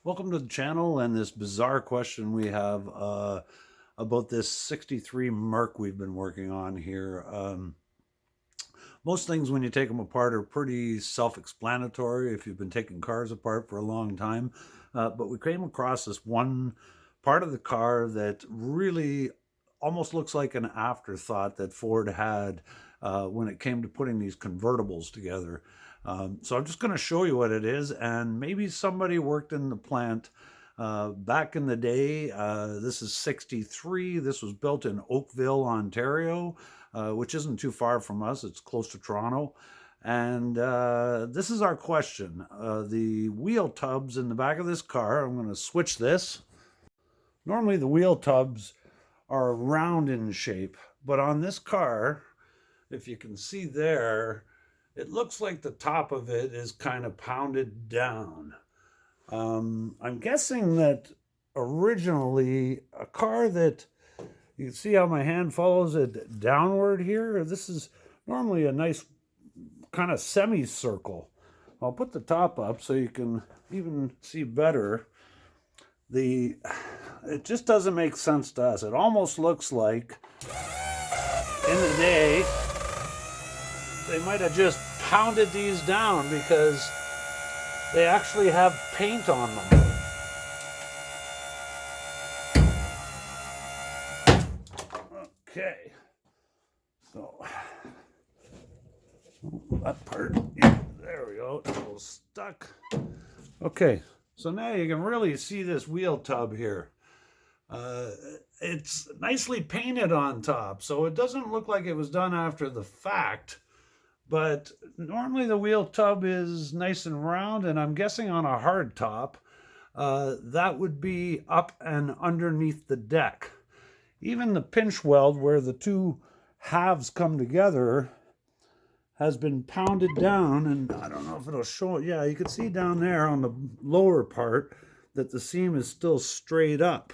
Welcome to the channel and this bizarre question we have about this 63 Merc we've been working on here. Most things when you take them apart are pretty self-explanatory if you've been taking cars apart for a long time. But we came across this one part of the car that really almost looks like an afterthought that Ford had when it came to putting these convertibles together. So I'm just going to show you what it is, and maybe somebody worked in the plant back in the day. This is 63. This was built in Oakville, Ontario, which isn't too far from us. It's close to Toronto. And this is our question. The wheel tubs in the back of this car, I'm going to switch this. Normally the wheel tubs are round in shape, but on this car, if you can see there, it looks like the top of it is kind of pounded down. I'm guessing that originally a car that you can see how my hand follows it downward here. This is normally a nice kind of semicircle. I'll put the top up so you can even see better. It just doesn't make sense to us. It almost looks like in the day they might have just pounded these down because they actually have paint on them. Okay, so that part, yeah, there we go, it's a little stuck. Okay, so now you can really see this wheel tub here. It's nicely painted on top, so it doesn't look like it was done after the fact. But normally the wheel tub is nice and round, and I'm guessing on a hard top, that would be up and underneath the deck. Even the pinch weld where the two halves come together has been pounded down, and I don't know if it'll show it. Yeah, you can see down there on the lower part that the seam is still straight up.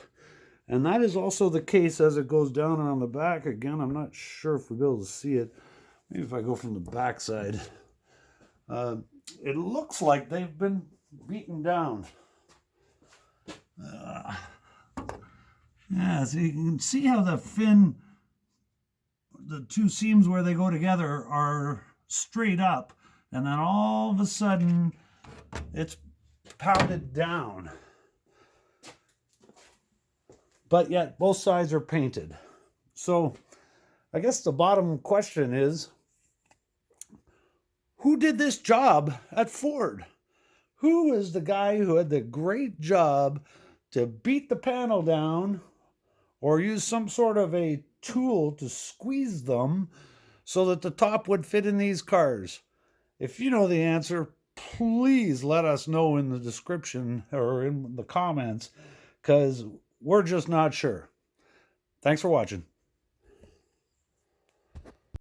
And that is also the case as it goes down on the back. Again, I'm not sure if we'll be able to see it. Maybe if I go from the back side. It looks like they've been beaten down. Yeah, so you can see how the two seams where they go together are straight up, and then all of a sudden it's pounded down. But yet both sides are painted. So I guess the bottom question is, who did this job at Ford? Who is the guy who had the great job to beat the panel down or use some sort of a tool to squeeze them so that the top would fit in these cars? If you know the answer, please let us know in the description or in the comments, because we're just not sure. Thanks for watching.